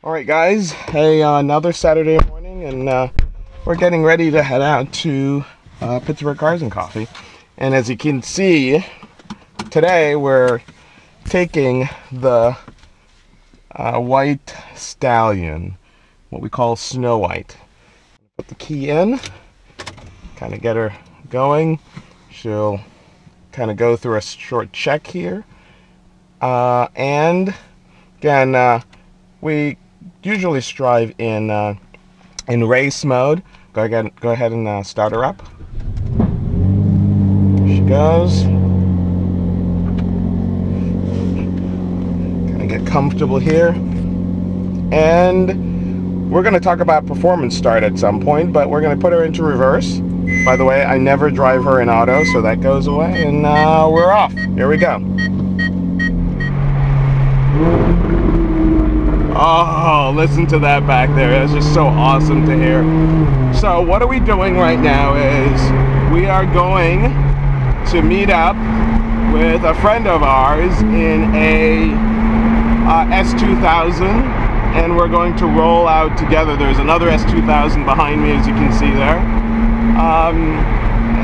Alright guys, another Saturday morning, and we're getting ready to head out to Pittsburgh Cars and Coffee. And as you can see, today we're taking the white stallion, what we call Snow White. Put the key in, kind of get her going. She'll kind of go through a short check here. And again, we usually strive in race mode. Go ahead and start her up. Here she goes. Kind of get comfortable here. And we're going to talk about performance start at some point, but we're going to put her into reverse. By the way, I never drive her in auto, so that goes away, and we're off. Here we go. Oh, listen to that back there. That's just so awesome to hear. So what are we doing right now is we are going to meet up with a friend of ours in a S2000, and we're going to roll out together. There's another S2000 behind me, as you can see there.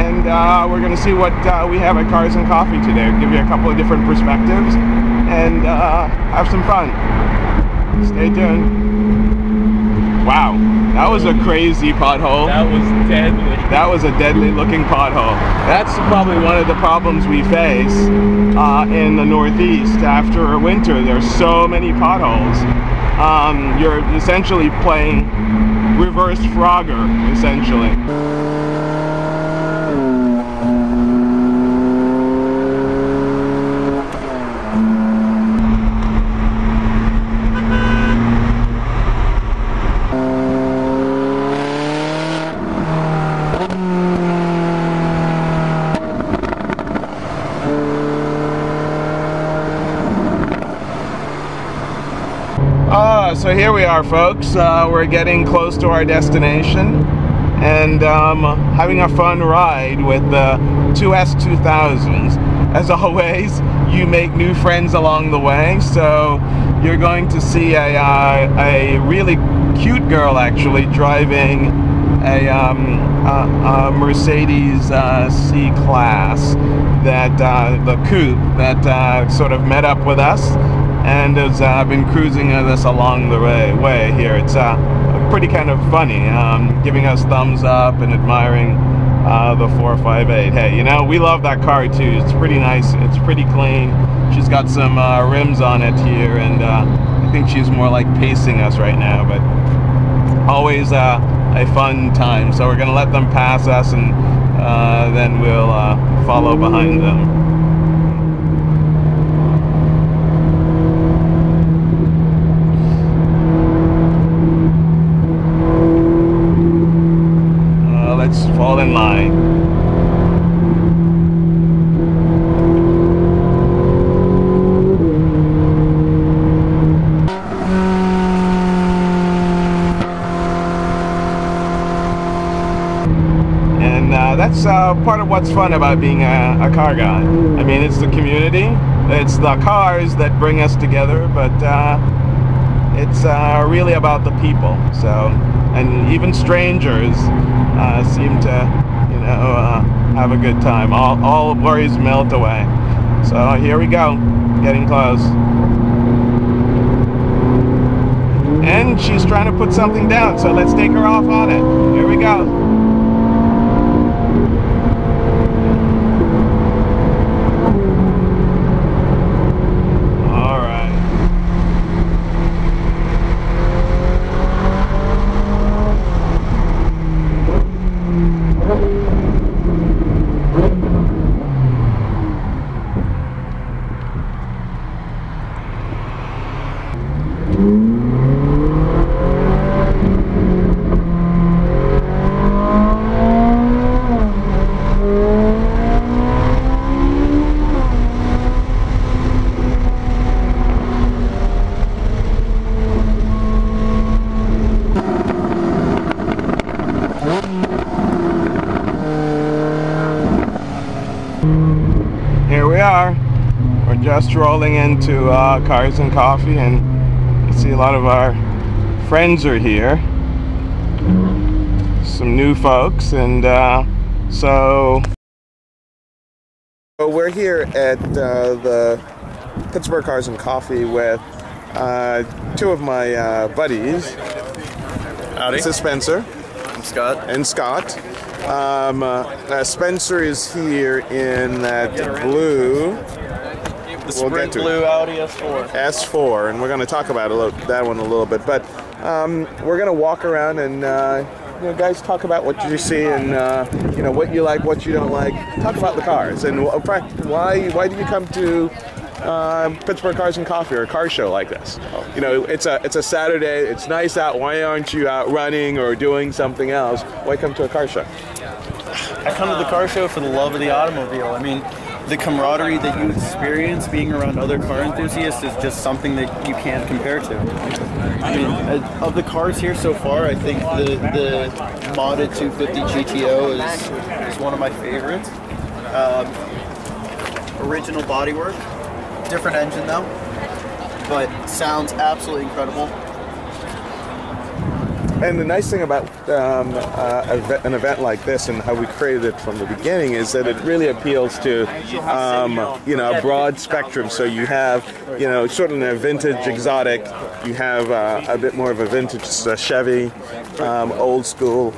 And we're going to see what we have at Cars and Coffee today. I'll give you a couple of different perspectives and have some fun. Stay tuned. Wow, that was a crazy pothole. That was deadly. That was a deadly looking pothole. That's probably one of the problems we face in the Northeast after a winter. There's so many potholes. You're essentially playing reverse Frogger, essentially. So here we are, folks. We're getting close to our destination and having a fun ride with the two S2000s. As always, you make new friends along the way, so you're going to see a really cute girl actually driving a Mercedes C-Class, that the coupe that sort of met up with us and has been cruising with us along the way here. It's pretty kind of funny, giving us thumbs up and admiring the 458. Hey, you know, we love that car too. It's pretty nice. It's pretty clean. She's got some rims on it here, and I think she's more like pacing us right now, but always a fun time. So we're gonna let them pass us, and then we'll follow behind them. Let's fall in line. And that's part of what's fun about being a car guy. I mean, it's the community, it's the cars that bring us together, but it's really about the people. So, and even strangers seem to, you know, have a good time. All worries melt away. So here we go, getting close. And she's trying to put something down, so let's take her off on it. Here we go. Here we are. We're just rolling into Cars and Coffee, and you see a lot of our friends are here, some new folks, and so we're here at the Pittsburgh Cars and Coffee with two of my buddies. Howdy. This is Spencer. I'm Scott. And Scott. Spencer is here in that blue. The Sprint blue Audi S4. S4, and we're going to talk about that one a little bit. But we're going to walk around and you know, guys, talk about what you see and you know, what you like, what you don't like. Talk about the cars and in fact, why do you come to Pittsburgh Cars and Coffee or a car show like this? You know, it's a Saturday. It's nice out. Why aren't you out running or doing something else? Why come to a car show? I come to the car show for the love of the automobile. I mean, the camaraderie that you experience being around other car enthusiasts is just something that you can't compare to. I mean, of the cars here so far, I think the modded 250 GTO is one of my favorites. Original bodywork, different engine though, but sounds absolutely incredible. And the nice thing about an event like this and how we created it from the beginning is that it really appeals to you know, a broad spectrum. So you have, you know, sort of a vintage exotic, you have a bit more of a vintage Chevy, old school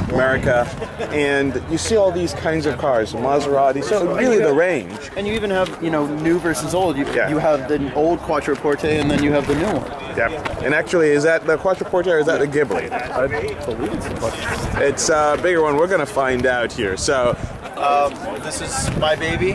America, and you see all these kinds of cars, Maserati, so really the range. And you even have, you know, new versus old. You have the old Quattroporte and then you have the new one. Yeah, and actually, is that the Quattroporte or is that the Ghibli? I believe it's the Quattroporte. It's a bigger one. We're going to find out here. So, this is my baby,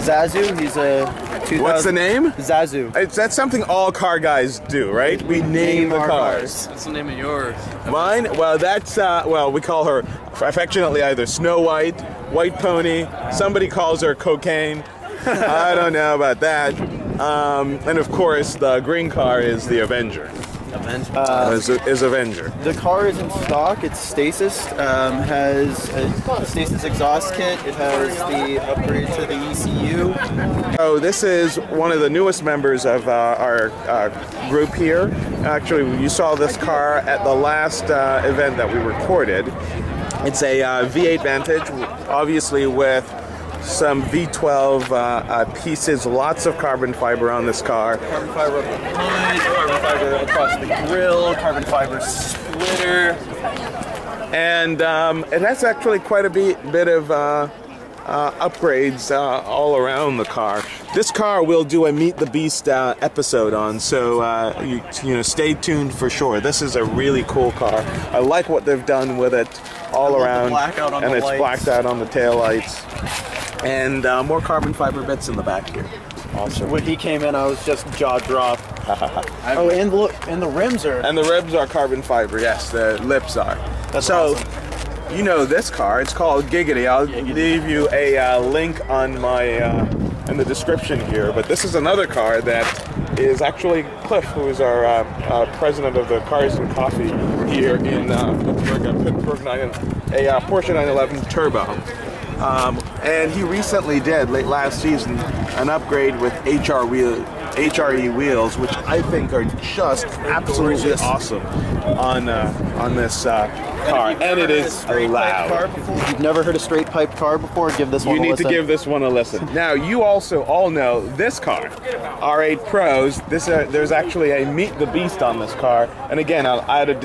Zazu. He's a 2000. What's the name? Zazu. That's something all car guys do, right? We name the cars. What's the name of yours? Mine? Well, that's, well, we call her affectionately either Snow White, White Pony, somebody calls her Cocaine. I don't know about that. And of course, the green car is the Avenger. Is Avenger. The car is in stock. It's Stasis. Has a Stasis exhaust kit. It has the upgrade to the ECU. So this is one of the newest members of our group here. Actually, you saw this car at the last event that we recorded. It's a V8 Vantage, obviously with some V12 pieces, lots of carbon fiber on this car. Carbon fiber up the hood, carbon fiber across the grill, carbon fiber splitter. And it has actually quite a bit of upgrades all around the car. This car we'll do a Meet the Beast episode on, so you know, stay tuned for sure. This is a really cool car. I like what they've done with it all around, and it's blacked out on the taillights. And more carbon fiber bits in the back here. Awesome. When he came in, I was just jaw dropped. Oh, and look, and the rims are. And the rims are carbon fiber. Yes, the lips are. That's so awesome. You know this car. It's called Giggity. I'll leave you a link on my in the description here. But this is another car that is actually Cliff, who is our president of the Cars and Coffee here in Pittsburgh, a Porsche 911 Turbo. And he recently did, late last season, an upgrade with HRE wheels, which I think are just absolutely awesome on this car. And it is loud. If you've never heard a straight pipe car before, give this one a listen. You need to give this one a listen. Now, you also all know this car, R8 Pros. There's actually a Meet the Beast on this car. And again, I'll add a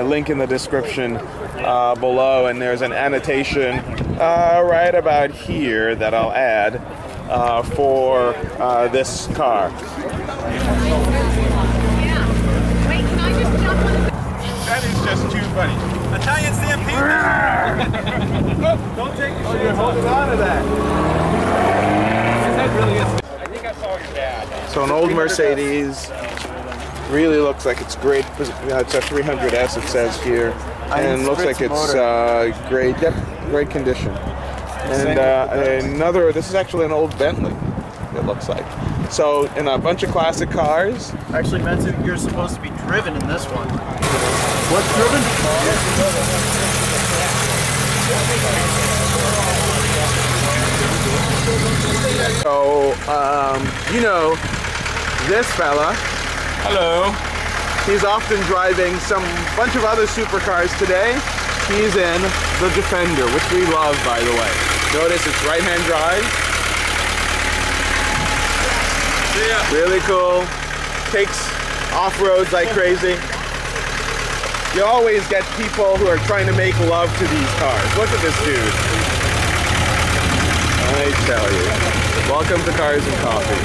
link in the description below, and there's an annotation right about here that I'll add for this car. That is just too funny. Italian stampede! Oh, don't take it. Oh, you're holding on to that. I think I saw your dad. So an old Mercedes. Really looks like it's great. It's a 300S, it says here. And looks like it's great condition. And this is actually an old Bentley, it looks like. So, in a bunch of classic cars. Actually, you're supposed to be driven in this one. What's driven? So, you know, this fella Hello. He's often driving some bunch of other supercars today. He's in the Defender, which we love, by the way. Notice it's right-hand drive. Yeah. Really cool. Takes off-roads like crazy. You always get people who are trying to make love to these cars. Look at this dude. I tell you. Welcome to Cars and Coffee.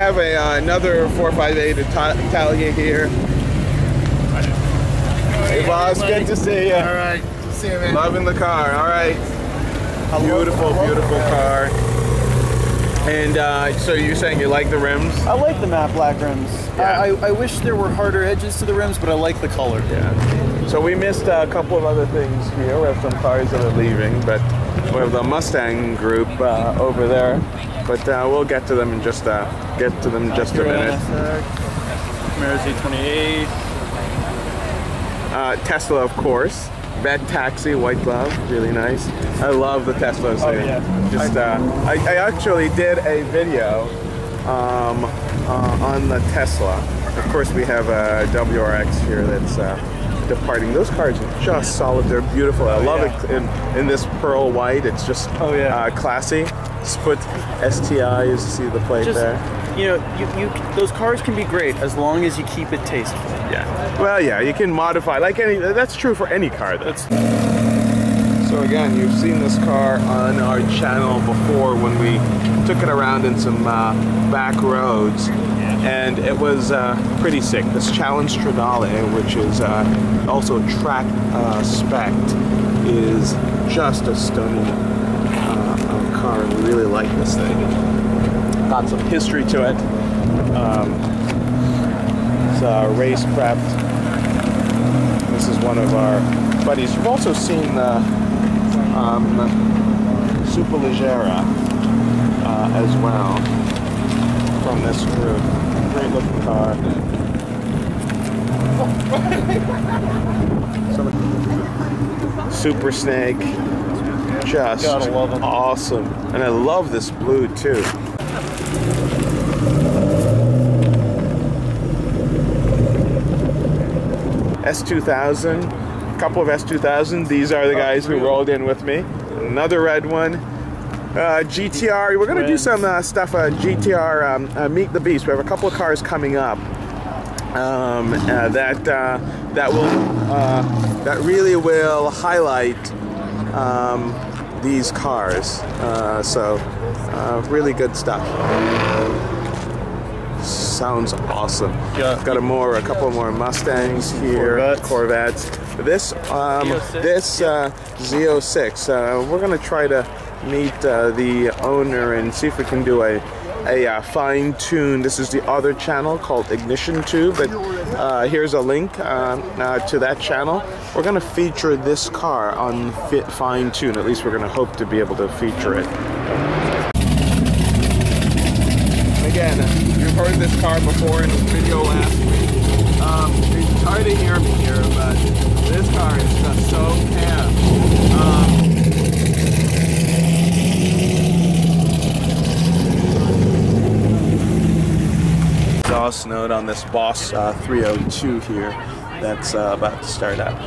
I have another 458 Italia here. Hey boss, good to see you. All right, see you, man. Loving the car. All right. Beautiful, beautiful car. And so you're saying you like the rims? I like the matte black rims. Yeah. I wish there were harder edges to the rims, but I like the color. Yeah. So we missed a couple of other things here. We have some cars that are leaving, but we have the Mustang group over there. But we'll get to them in just a minute. Camaro Z28. Tesla, of course. Vet Taxi, white glove, really nice. I love the Teslas. Oh, yeah. Just, I actually did a video on the Tesla. Of course, we have a WRX here that's departing. Those cars are just solid. They're beautiful. I love it in this pearl white. It's just classy. Just put STI, you see the plate there. You know, those cars can be great as long as you keep it tasteful. Yeah. Well, yeah, you can modify like any. That's true for any car. So again, you've seen this car on our channel before when we took it around in some back roads, and it was pretty sick. This Challenge Stradale, which is also track spec, is just a stunning car. I really like this thing. Got some history to it. It's race prepped. This is one of our buddies. You've also seen the Superleggera as well from this group. Great looking car. Super Snake. Just awesome. And I love this blue too. S2000, a couple of S2000. These are the guys who rolled in with me. Another red one. GTR. We're gonna do some stuff. GTR Meet the Beast. We have a couple of cars coming up that really will highlight these cars. Really good stuff. Sounds awesome. Yeah. Got a couple more Mustangs here, Corvettes. This Z06. We're gonna try to meet the owner and see if we can do a fine tune. This is the other channel called Ignition Tube. But here's a link to that channel. We're gonna feature this car on fine tune. At least we're gonna hope to be able to feature it. Again, you've heard this car before in the video last week. It's hard to hear me here, but this car is just so camp. Exhaust note on this Boss 302 here that's about to start up.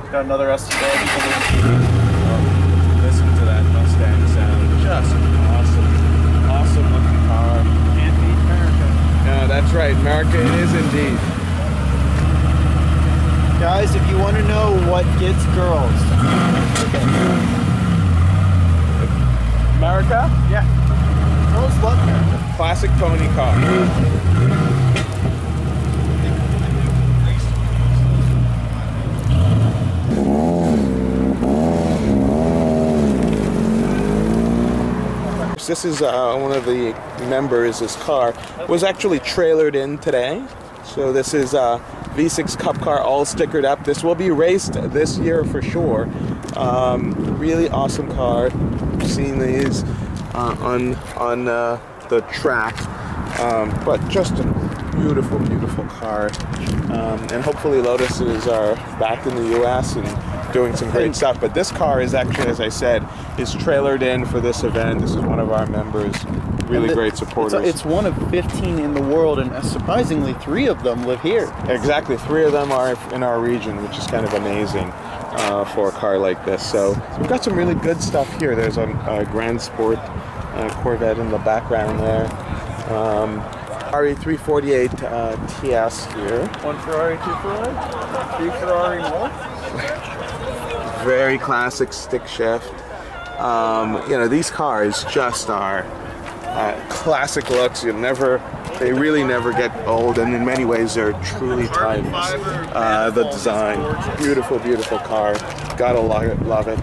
Got another S2000. Listen to that Mustang sound. Just awesome looking car. Can't beat America. No, that's right. America is indeed. Guys, if you want to know what gets girls. America? Yeah. Girls love America. Classic pony car. This is one of the members. This car was actually trailered in today. So this is a V6 Cup car, all stickered up. This will be raced this year for sure. Really awesome car. I've seen these on the track, but just a beautiful, beautiful car. And hopefully Lotuses are back in the US and doing some great stuff. But this car is actually, as I said, is trailered in for this event. This is one of our members, really great supporters. It's one of 15 in the world, and surprisingly 3 of them live here. Exactly, 3 of them are in our region, which is kind of amazing for a car like this. So we've got some really good stuff here. There's a Grand Sport Corvette in the background there. Ferrari 348 TS here. 1 Ferrari, 2 Ferrari, 3 Ferrari more. Very classic stick shift. You know, these cars just are classic looks. They really never get old, and in many ways they're truly timeless. The design, beautiful, beautiful car. Gotta love it.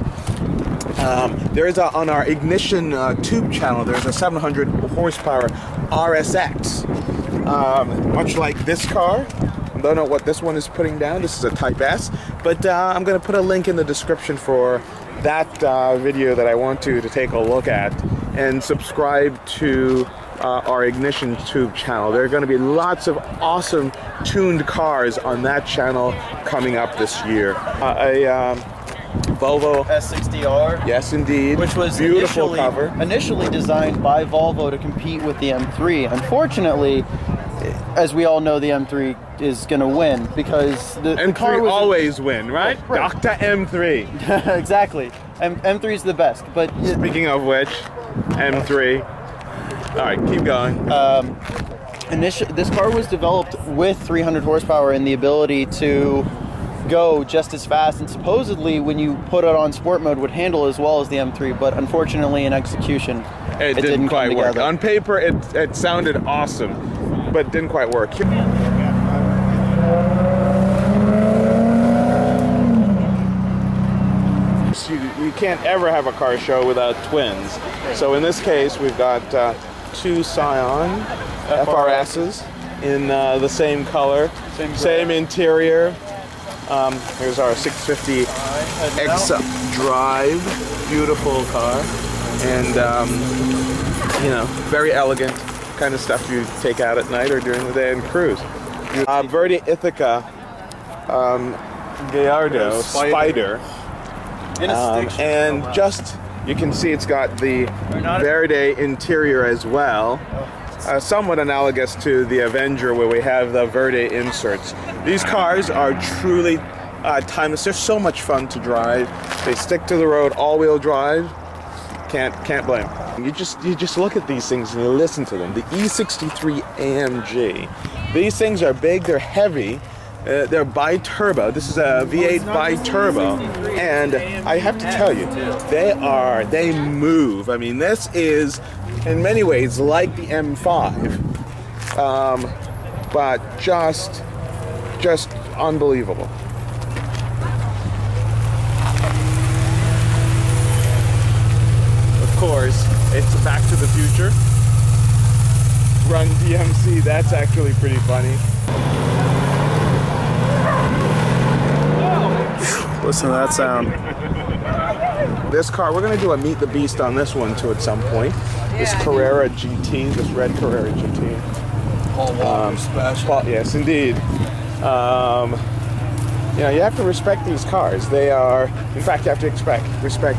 There is on our Ignition tube channel, there's a 700 horsepower RSX, much like this car. I don't know what this one is putting down. This is a Type S, but I'm going to put a link in the description for that video that I want to take a look at, and subscribe to our Ignition tube channel. There are going to be lots of awesome tuned cars on that channel coming up this year. Volvo S60R. Yes, indeed. Which was beautiful cover. Initially designed by Volvo to compete with the M3. Unfortunately, as we all know, the M3 is going to win because the car was always win, right? Dr. M3. Exactly. M3 is the best. But speaking of which, M3. All right, keep going. This car was developed with 300 horsepower and the ability to go just as fast, and supposedly when you put it on sport mode would handle as well as the M3, but unfortunately in execution it didn't quite work. On paper it sounded awesome, but didn't quite work. You can't ever have a car show without twins. So in this case we've got 2 Scion FRSs in the same color, same interior. Here's our 650 X Drive, beautiful car, and you know, very elegant kind of stuff you take out at night or during the day and cruise. Verde Ithaca Gallardo Spider, and just you can see it's got the Verde interior as well. Somewhat analogous to the Avenger, where we have the Verde inserts. These cars are truly timeless. They're so much fun to drive. They stick to the road, all-wheel drive. Can't blame. You just look at these things and you listen to them. The E63 AMG. These things are big. They're heavy. They're bi-turbo. This is a V8 bi-turbo, and I have to tell you, they move. I mean, this is in many ways like the M5, but just unbelievable. Of course, it's Back to the Future. Run DMC. That's actually pretty funny. Listen to that sound. This car, we're going to do a Meet the Beast on this one too at some point. This Carrera GT, this red Carrera GT. Special. Yes, indeed. You know, you have to respect these cars. They are, in fact, you have to respect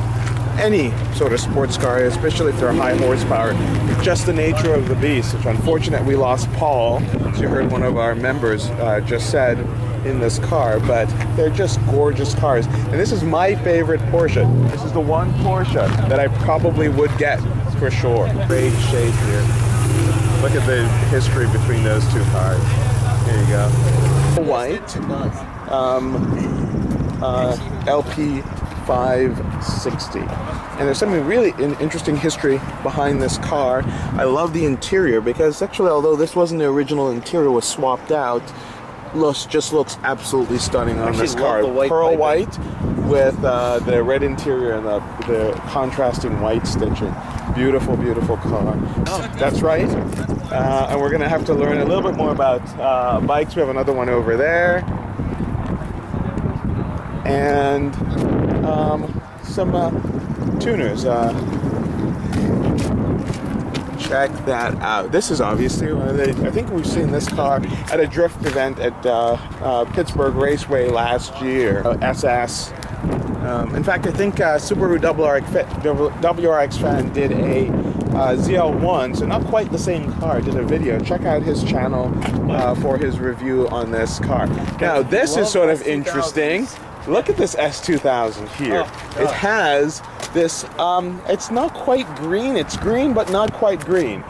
any sort of sports car, especially if they're high horsepower. It's just the nature of the beast. It's unfortunate we lost Paul, as you heard one of our members just said, in this car, but they're just gorgeous cars. And this is my favorite Porsche. This is the one Porsche that I probably would get for sure. Great shape here. Look at the history between those two cars. Here you go. White LP 560. And there's something really interesting history behind this car. I love the interior because actually, although this wasn't the original interior, was swapped out, just looks absolutely stunning on this car. Pearl white with the red interior and the contrasting white stitching. Beautiful, beautiful car. Oh, that's right. And we're going to have to learn a little bit more about bikes. We have another one over there. And some tuners. check that out. This is obviously one of the, I think we've seen this car at a drift event at Pittsburgh Raceway last year, SS. In fact, I think Subaru WRX fan did a ZL1, so not quite the same car, did a video. Check out his channel for his review on this car. Now, this is sort of interesting. Look at this S2000 here. It has this, it's not quite green, it's green but not quite green.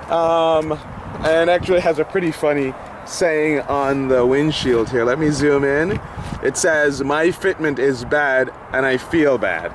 And actually has a pretty funny saying on the windshield here. Let me zoom in. It says, "My fitment is bad and I feel bad."